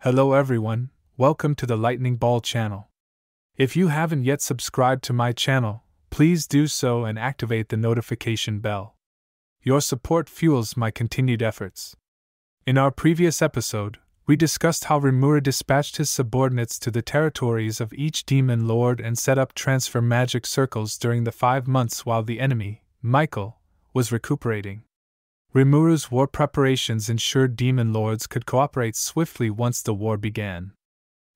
Hello everyone, welcome to the Lightning Ball channel. If you haven't yet subscribed to my channel, please do so and activate the notification bell. Your support fuels my continued efforts. In our previous episode, we discussed how Rimuru dispatched his subordinates to the territories of each demon lord and set up transfer magic circles during the 5 months while the enemy, Michael, was recuperating. Rimuru's war preparations ensured demon lords could cooperate swiftly once the war began.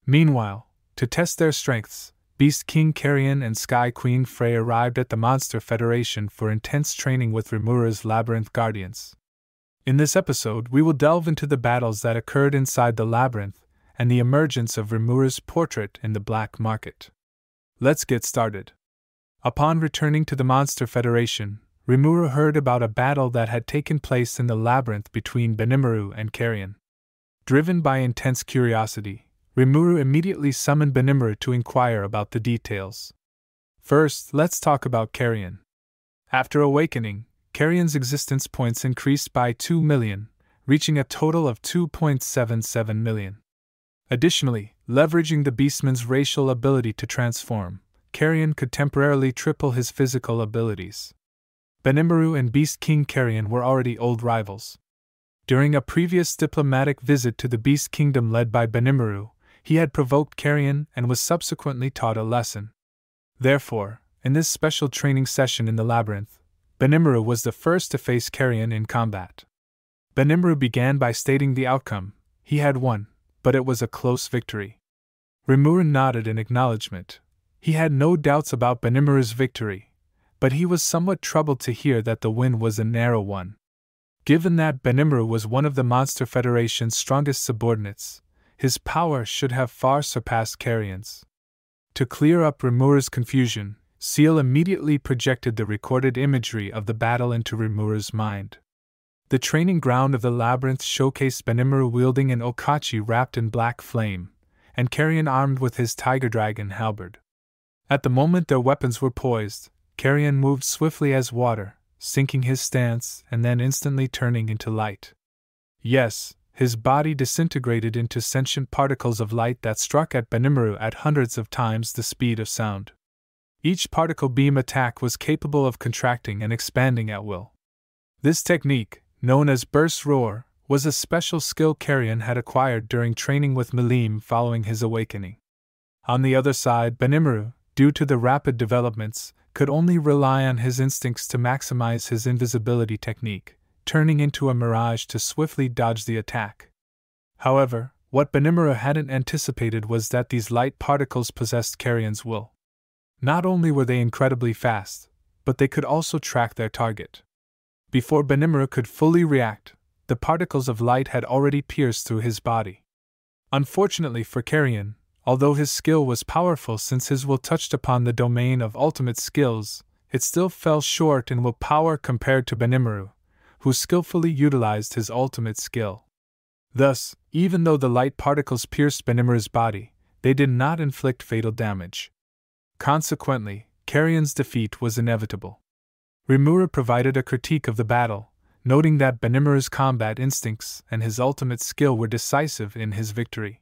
Meanwhile, to test their strengths, Beast King Carrion and Sky Queen Frey arrived at the Monster Federation for intense training with Rimuru's Labyrinth Guardians. In this episode, we will delve into the battles that occurred inside the labyrinth and the emergence of Rimuru's portrait in the black market. Let's get started. Upon returning to the Monster Federation, Rimuru heard about a battle that had taken place in the labyrinth between Benimaru and Carrion. Driven by intense curiosity, Rimuru immediately summoned Benimaru to inquire about the details. First, let's talk about Carrion. After awakening, Carrion's existence points increased by 2 million, reaching a total of 2.77 million. Additionally, leveraging the Beastman's racial ability to transform, Carrion could temporarily triple his physical abilities. Benimaru and Beast King Carrion were already old rivals. During a previous diplomatic visit to the Beast Kingdom led by Benimaru, he had provoked Carrion and was subsequently taught a lesson. Therefore, in this special training session in the labyrinth, Benimaru was the first to face Carrion in combat. Benimaru began by stating the outcome: he had won, but it was a close victory. Rimuru nodded in acknowledgement. He had no doubts about Benimaru's victory, but he was somewhat troubled to hear that the win was a narrow one. Given that Benimaru was one of the Monster Federation's strongest subordinates, his power should have far surpassed Carrion's. To clear up Rimuru's confusion, Seal immediately projected the recorded imagery of the battle into Rimuru's mind. The training ground of the labyrinth showcased Benimaru wielding an okachi wrapped in black flame, and Carrion armed with his tiger dragon halberd. At the moment their weapons were poised, Carrion moved swiftly as water, sinking his stance and then instantly turning into light. Yes, his body disintegrated into sentient particles of light that struck at Benimaru at hundreds of times the speed of sound. Each particle beam attack was capable of contracting and expanding at will. This technique, known as Burst Roar, was a special skill Carrion had acquired during training with Milim following his awakening. On the other side, Benimaru, due to the rapid developments, could only rely on his instincts to maximize his invisibility technique, turning into a mirage to swiftly dodge the attack. However, what Benimaru hadn't anticipated was that these light particles possessed Carrion's will. Not only were they incredibly fast, but they could also track their target. Before Benimaru could fully react, the particles of light had already pierced through his body. Unfortunately for Carrion, although his skill was powerful since his will touched upon the domain of ultimate skills, it still fell short in will power compared to Benimaru, who skillfully utilized his ultimate skill. Thus, even though the light particles pierced Benimaru's body, they did not inflict fatal damage. Consequently, Carrion's defeat was inevitable. Rimuru provided a critique of the battle, noting that Benimaru's combat instincts and his ultimate skill were decisive in his victory.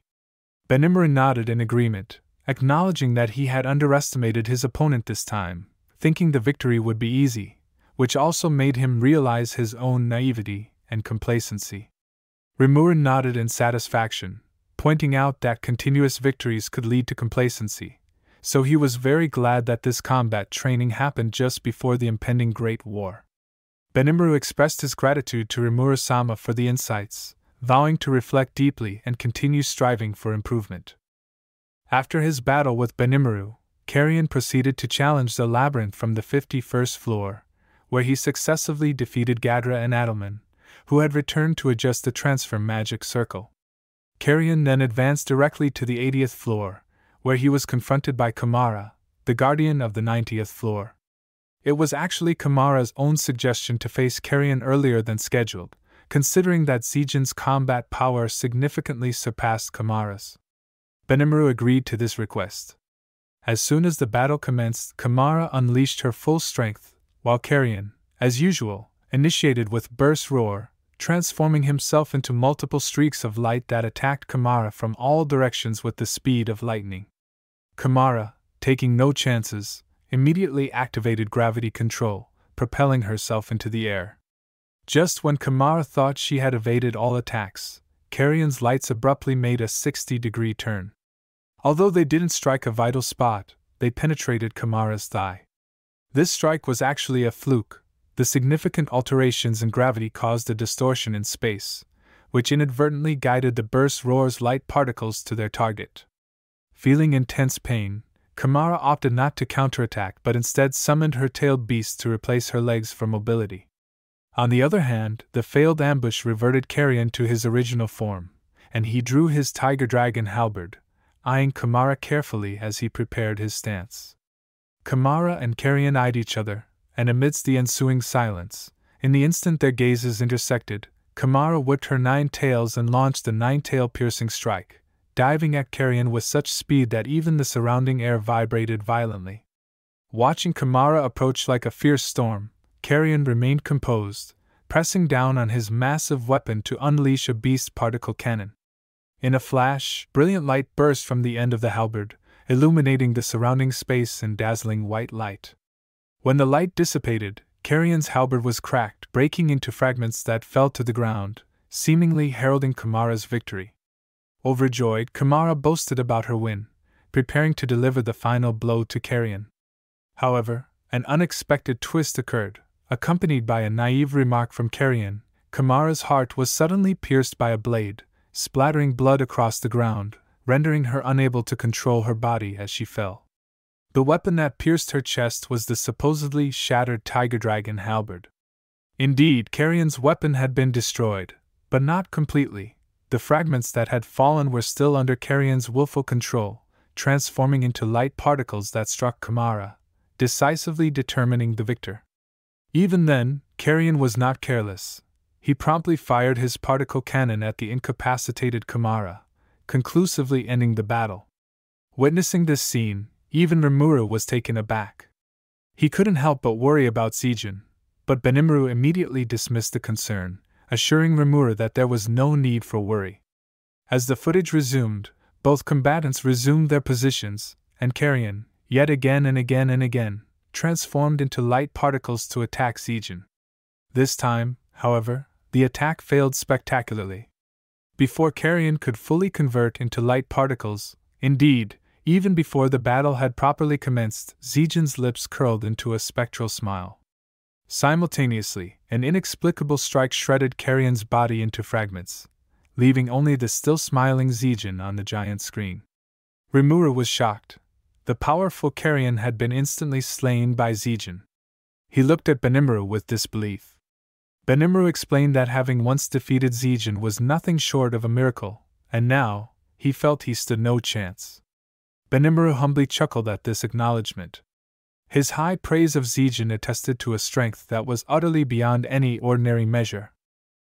Benimaru nodded in agreement, acknowledging that he had underestimated his opponent this time, thinking the victory would be easy, which also made him realize his own naivety and complacency. Rimuru nodded in satisfaction, pointing out that continuous victories could lead to complacency, so he was very glad that this combat training happened just before the impending Great War. Benimaru expressed his gratitude to Rimuru-sama for the insights, vowing to reflect deeply and continue striving for improvement. After his battle with Benimaru, Carrion proceeded to challenge the labyrinth from the 51st floor, where he successively defeated Gadra and Adelman, who had returned to adjust the transfer magic circle. Carrion then advanced directly to the 80th floor, where he was confronted by Kumara, the guardian of the 90th floor. It was actually Kumara's own suggestion to face Carrion earlier than scheduled, considering that Zegion's combat power significantly surpassed Kumara's. Benimaru agreed to this request. As soon as the battle commenced, Kumara unleashed her full strength, while Carrion, as usual, initiated with Burst Roar, transforming himself into multiple streaks of light that attacked Kumara from all directions with the speed of lightning. Kumara, taking no chances, immediately activated gravity control, propelling herself into the air. Just when Kumara thought she had evaded all attacks, Carrion's lights abruptly made a 60-degree turn. Although they didn't strike a vital spot, they penetrated Kumara's thigh. This strike was actually a fluke. The significant alterations in gravity caused a distortion in space, which inadvertently guided the burst roar's light particles to their target. Feeling intense pain, Kumara opted not to counterattack but instead summoned her tailed beast to replace her legs for mobility. On the other hand, the failed ambush reverted Carrion to his original form, and he drew his tiger dragon halberd, eyeing Kumara carefully as he prepared his stance. Kumara and Carrion eyed each other, and amidst the ensuing silence, in the instant their gazes intersected, Kumara whipped her 9 tails and launched a 9-tail piercing strike, diving at Carrion with such speed that even the surrounding air vibrated violently. Watching Kumara approach like a fierce storm, Carrion remained composed, pressing down on his massive weapon to unleash a beast particle cannon. In a flash, brilliant light burst from the end of the halberd, illuminating the surrounding space in dazzling white light. When the light dissipated, Carrion's halberd was cracked, breaking into fragments that fell to the ground, seemingly heralding Kumara's victory. Overjoyed, Kumara boasted about her win, preparing to deliver the final blow to Carrion. However, an unexpected twist occurred. Accompanied by a naive remark from Carrion, Kumara's heart was suddenly pierced by a blade, splattering blood across the ground, rendering her unable to control her body as she fell. The weapon that pierced her chest was the supposedly shattered tiger dragon halberd. Indeed, Carrion's weapon had been destroyed, but not completely. The fragments that had fallen were still under Carrion's willful control, transforming into light particles that struck Kumara, decisively determining the victor. Even then, Carrion was not careless. He promptly fired his particle cannon at the incapacitated Kumara, conclusively ending the battle. Witnessing this scene, even Rimuru was taken aback. He couldn't help but worry about Zegion, but Benimaru immediately dismissed the concern, assuring Rimuru that there was no need for worry. As the footage resumed, both combatants resumed their positions, and Carrion, yet again and again and again, transformed into light particles to attack Zegion. This time, however, the attack failed spectacularly. Before Carrion could fully convert into light particles, indeed, even before the battle had properly commenced, Zegion's lips curled into a spectral smile. Simultaneously, an inexplicable strike shredded Carrion's body into fragments, leaving only the still smiling Zegion on the giant screen. Rimuru was shocked. The powerful Carrion had been instantly slain by Zegion. He looked at Benimaru with disbelief. Benimaru explained that having once defeated Zegion was nothing short of a miracle, and now, he felt he stood no chance. Benimaru humbly chuckled at this acknowledgement. His high praise of Zegion attested to a strength that was utterly beyond any ordinary measure.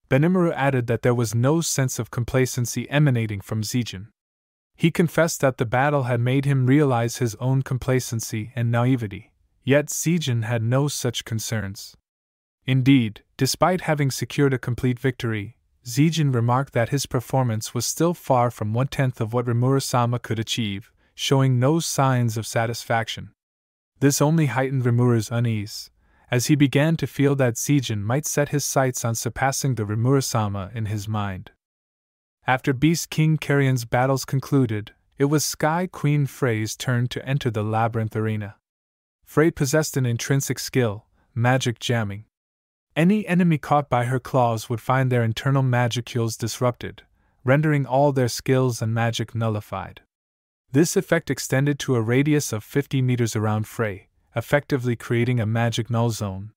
Benimaru added that there was no sense of complacency emanating from Zegion. He confessed that the battle had made him realize his own complacency and naivety, yet Zegion had no such concerns. Indeed, despite having secured a complete victory, Zegion remarked that his performance was still far from 1/10 of what Rimuru-sama could achieve, showing no signs of satisfaction. This only heightened Rimuru's unease, as he began to feel that Zegion might set his sights on surpassing the Rimuru-sama in his mind. After Beast King Carrion's battles concluded, it was Sky Queen Frey's turn to enter the Labyrinth arena. Frey possessed an intrinsic skill, magic jamming. Any enemy caught by her claws would find their internal magicules disrupted, rendering all their skills and magic nullified. This effect extended to a radius of 50 meters around Frey, effectively creating a magic null zone.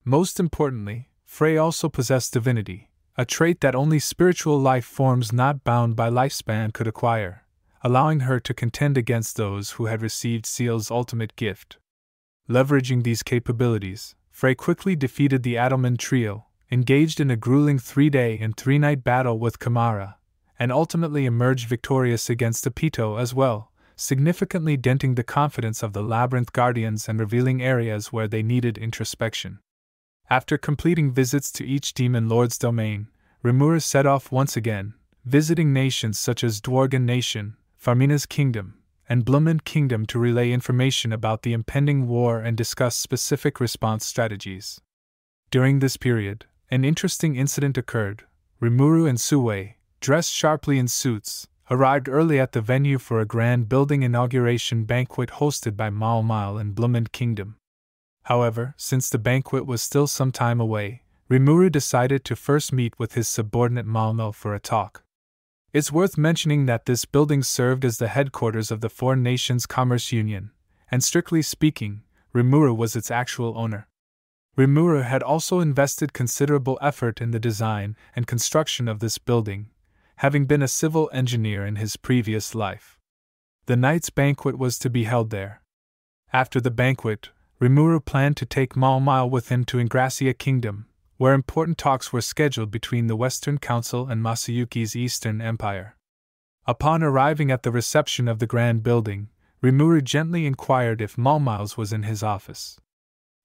Most importantly, Frey also possessed divinity, a trait that only spiritual life forms not bound by lifespan could acquire, allowing her to contend against those who had received Seal's ultimate gift. Leveraging these capabilities, Frey quickly defeated the Adelman trio, engaged in a grueling 3-day and 3-night battle with Kumara, and ultimately emerged victorious against Apito as well, significantly denting the confidence of the Labyrinth Guardians and revealing areas where they needed introspection. After completing visits to each demon lord's domain, Rimuru set off once again, visiting nations such as Dwargen Nation, Farmina's Kingdom, and Blumund Kingdom to relay information about the impending war and discuss specific response strategies. During this period, an interesting incident occurred. Rimuru and Souei, dressed sharply in suits, arrived early at the venue for a grand building inauguration banquet hosted by Mal in Blumund Kingdom. However, since the banquet was still some time away, Rimuru decided to first meet with his subordinate Mal for a talk. It's worth mentioning that this building served as the headquarters of the Four Nations Commerce Union, and strictly speaking, Rimuru was its actual owner. Rimuru had also invested considerable effort in the design and construction of this building, having been a civil engineer in his previous life. The night's banquet was to be held there. After the banquet, Rimuru planned to take Mal with him to Ingracia Kingdom, where important talks were scheduled between the Western Council and Masayuki's Eastern Empire. Upon arriving at the reception of the grand building, Rimuru gently inquired if Mal was in his office.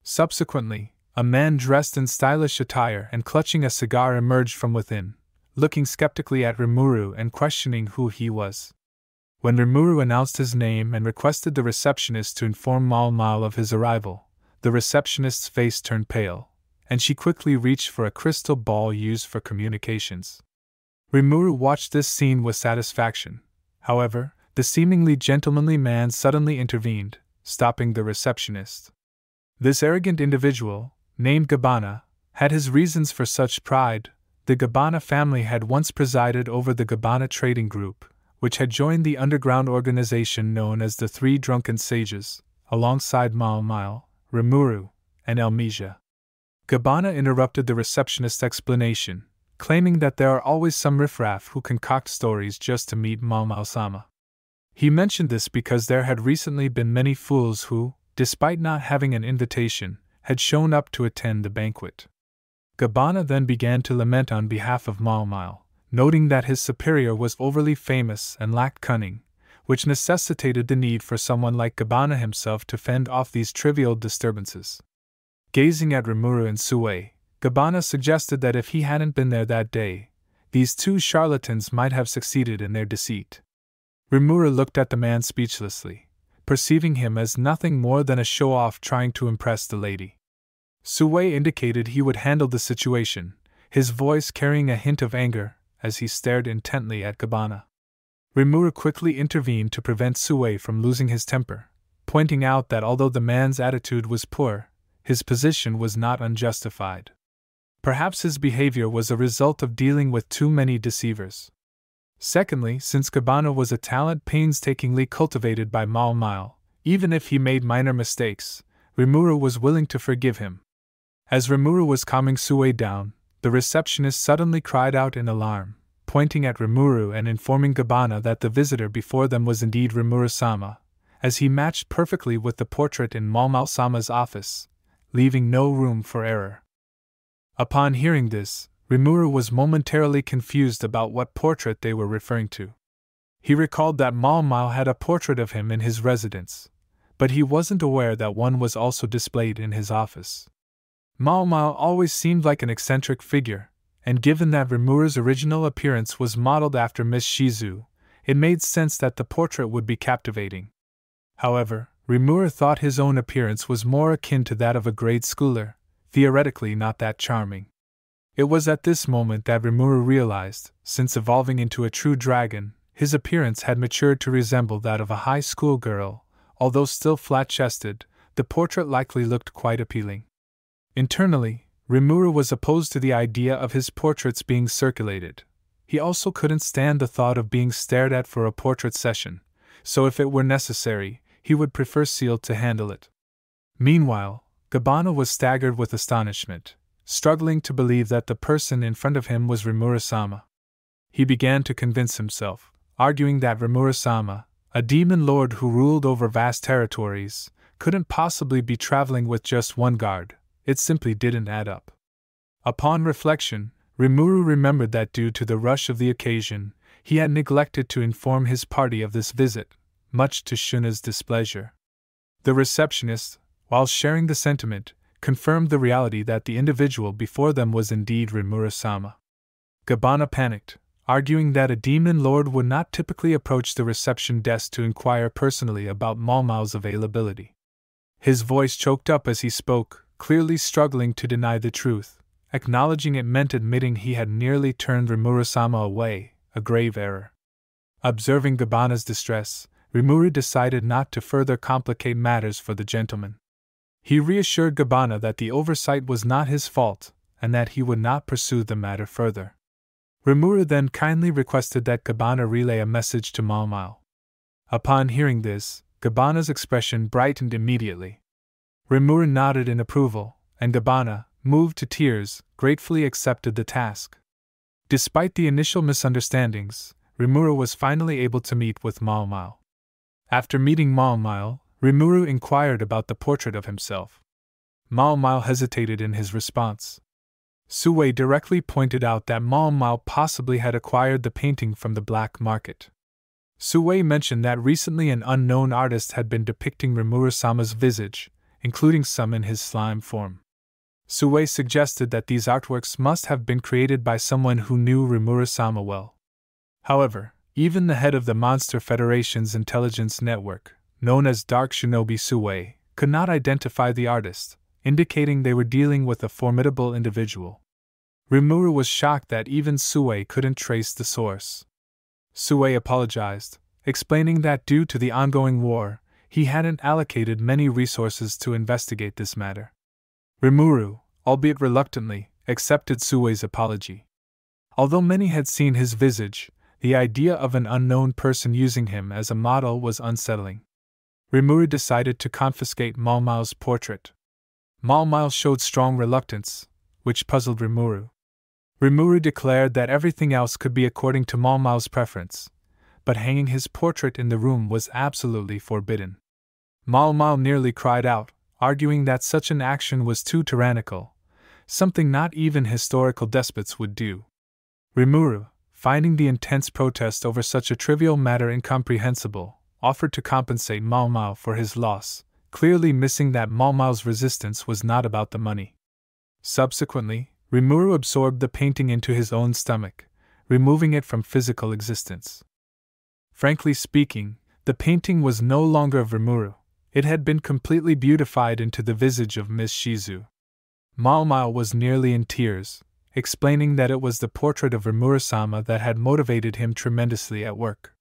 Subsequently, a man dressed in stylish attire and clutching a cigar emerged from within, looking skeptically at Rimuru and questioning who he was. When Rimuru announced his name and requested the receptionist to inform Mal of his arrival, the receptionist's face turned pale, and she quickly reached for a crystal ball used for communications. Rimuru watched this scene with satisfaction. However, the seemingly gentlemanly man suddenly intervened, stopping the receptionist. This arrogant individual, named Gabbana, had his reasons for such pride. The Gabbana family had once presided over the Gabbana Trading Group, which had joined the underground organization known as the Three Drunken Sages, alongside Mal, Rimuru, and Elmesia. Gabbana interrupted the receptionist's explanation, claiming that there are always some riffraff who concoct stories just to meet Mal-sama. He mentioned this because there had recently been many fools who, despite not having an invitation, had shown up to attend the banquet. Gabbana then began to lament on behalf of Mal, noting that his superior was overly famous and lacked cunning, which necessitated the need for someone like Gabbana himself to fend off these trivial disturbances. Gazing at Rimuru and Souei, Gabbana suggested that if he hadn't been there that day, these two charlatans might have succeeded in their deceit. Rimuru looked at the man speechlessly, perceiving him as nothing more than a show-off trying to impress the lady. Souei indicated he would handle the situation, his voice carrying a hint of anger, as he stared intently at Gabbana. Rimuru quickly intervened to prevent Souei from losing his temper, pointing out that although the man's attitude was poor, his position was not unjustified. Perhaps his behavior was a result of dealing with too many deceivers. Secondly, since Gabbana was a talent painstakingly cultivated by Mal, even if he made minor mistakes, Rimuru was willing to forgive him. As Rimuru was calming Souei down, the receptionist suddenly cried out in alarm, pointing at Rimuru and informing Gabbana that the visitor before them was indeed Rimuru-sama, as he matched perfectly with the portrait in Mal-sama's office, leaving no room for error. Upon hearing this, Rimuru was momentarily confused about what portrait they were referring to. He recalled that Mal had a portrait of him in his residence, but he wasn't aware that one was also displayed in his office. Mal always seemed like an eccentric figure, and given that Rimuru's original appearance was modeled after Miss Shizu, it made sense that the portrait would be captivating. However, Rimuru thought his own appearance was more akin to that of a grade schooler, theoretically not that charming. It was at this moment that Rimuru realized, since evolving into a true dragon, his appearance had matured to resemble that of a high school girl. Although still flat-chested, the portrait likely looked quite appealing. Internally, Rimuru was opposed to the idea of his portraits being circulated. He also couldn't stand the thought of being stared at for a portrait session, so if it were necessary, he would prefer Seal to handle it. Meanwhile, Gabbana was staggered with astonishment, struggling to believe that the person in front of him was Rimuru-sama. He began to convince himself, arguing that Rimuru-sama, a demon lord who ruled over vast territories, couldn't possibly be traveling with just one guard. It simply didn't add up. Upon reflection, Rimuru remembered that due to the rush of the occasion, he had neglected to inform his party of this visit, much to Shuna's displeasure. The receptionist, while sharing the sentiment, confirmed the reality that the individual before them was indeed Rimuru-sama. Gabbana panicked, arguing that a demon lord would not typically approach the reception desk to inquire personally about Mao's availability. His voice choked up as he spoke, clearly struggling to deny the truth. Acknowledging it meant admitting he had nearly turned Rimuru-sama away, a grave error. Observing Gabbana's distress, Rimuru decided not to further complicate matters for the gentleman. He reassured Gabbana that the oversight was not his fault, and that he would not pursue the matter further. Rimuru then kindly requested that Gabbana relay a message to Mao. Upon hearing this, Gabbana's expression brightened immediately. Rimuru nodded in approval, and Gabbana, moved to tears, gratefully accepted the task. Despite the initial misunderstandings, Rimuru was finally able to meet with Mao. After meeting Mao, Rimuru inquired about the portrait of himself. Mao hesitated in his response. Souei directly pointed out that Mao possibly had acquired the painting from the black market. Souei mentioned that recently an unknown artist had been depicting Rimuru-sama's visage, including some in his slime form. Souei suggested that these artworks must have been created by someone who knew Rimuru-sama well. However, even the head of the Monster Federation's intelligence network, known as Dark Shinobi Souei, could not identify the artist, indicating they were dealing with a formidable individual. Rimuru was shocked that even Souei couldn't trace the source. Souei apologized, explaining that due to the ongoing war, he hadn't allocated many resources to investigate this matter. Rimuru, albeit reluctantly, accepted Souei's apology. Although many had seen his visage, the idea of an unknown person using him as a model was unsettling. Rimuru decided to confiscate Mao's portrait. Mao showed strong reluctance, which puzzled Rimuru. Rimuru declared that everything else could be according to Mao's preference, but hanging his portrait in the room was absolutely forbidden. Mao nearly cried out, arguing that such an action was too tyrannical, something not even historical despots would do. Rimuru, finding the intense protest over such a trivial matter incomprehensible, offered to compensate Mao for his loss, clearly missing that Mao's resistance was not about the money. Subsequently, Rimuru absorbed the painting into his own stomach, removing it from physical existence. Frankly speaking, the painting was no longer of Rimuru. It had been completely beautified into the visage of Miss Shizu. Mao was nearly in tears, explaining that it was the portrait of Rimuru-sama that had motivated him tremendously at work.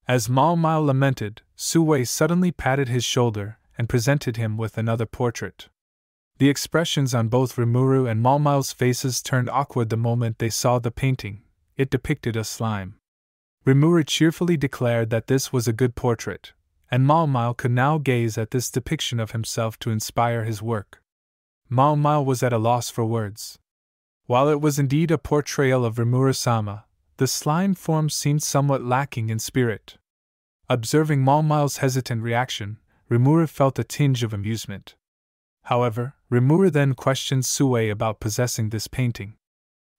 As Mao lamented, Souei suddenly patted his shoulder and presented him with another portrait. The expressions on both Rimuru and Mao's faces turned awkward the moment they saw the painting. It depicted a slime. Rimuru cheerfully declared that this was a good portrait, and Mao could now gaze at this depiction of himself to inspire his work. Mao was at a loss for words. While it was indeed a portrayal of Rimuru-sama, the slime form seemed somewhat lacking in spirit. Observing Mao's hesitant reaction, Rimuru felt a tinge of amusement. However, Rimuru then questioned Souei about possessing this painting.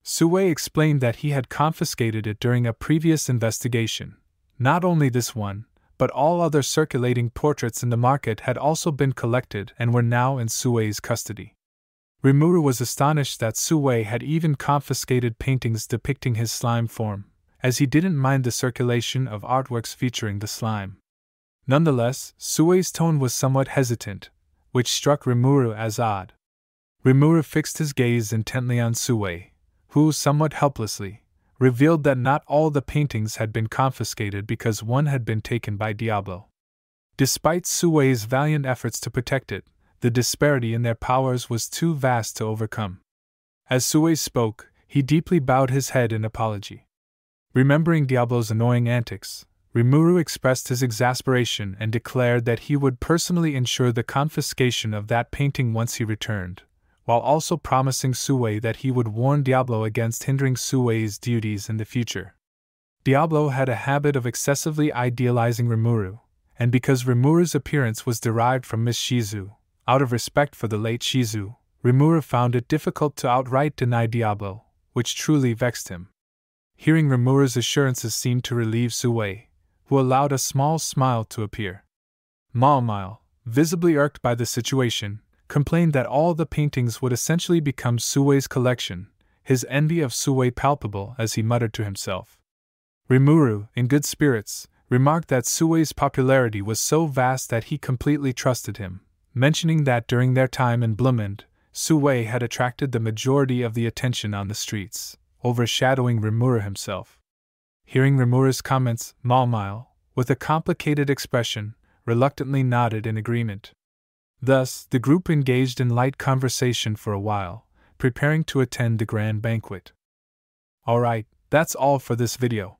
Souei explained that he had confiscated it during a previous investigation. Not only this one, but all other circulating portraits in the market had also been collected and were now in Souei's custody. Rimuru was astonished that Souei had even confiscated paintings depicting his slime form, as he didn't mind the circulation of artworks featuring the slime. Nonetheless, Souei's tone was somewhat hesitant, which struck Rimuru as odd. Rimuru fixed his gaze intently on Souei, who, somewhat helplessly, revealed that not all the paintings had been confiscated because one had been taken by Diablo. Despite Souei's valiant efforts to protect it, the disparity in their powers was too vast to overcome. As Souei spoke, he deeply bowed his head in apology. Remembering Diablo's annoying antics, Rimuru expressed his exasperation and declared that he would personally ensure the confiscation of that painting once he returned, while also promising Souei that he would warn Diablo against hindering Souei's duties in the future. Diablo had a habit of excessively idealizing Rimuru, and because Rimuru's appearance was derived from Miss Shizu, out of respect for the late Shizu, Rimuru found it difficult to outright deny Diablo, which truly vexed him. Hearing Rimuru's assurances seemed to relieve Souei, who allowed a small smile to appear. Mao, visibly irked by the situation, complained that all the paintings would essentially become Souei's collection, his envy of Souei palpable as he muttered to himself. Rimuru, in good spirits, remarked that Souei's popularity was so vast that he completely trusted him, mentioning that during their time in Blumund, Souei had attracted the majority of the attention on the streets, overshadowing Rimuru himself. Hearing Rimuru's comments, Malmile, with a complicated expression, reluctantly nodded in agreement. Thus, the group engaged in light conversation for a while, preparing to attend the grand banquet. Alright, that's all for this video.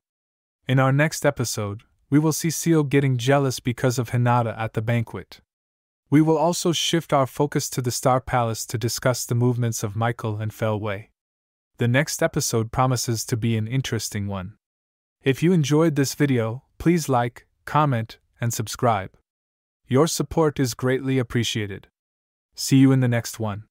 In our next episode, we will see Seo getting jealous because of Hinata at the banquet. We will also shift our focus to the Star Palace to discuss the movements of Michael and Frey. The next episode promises to be an interesting one. If you enjoyed this video, please like, comment, and subscribe. Your support is greatly appreciated. See you in the next one.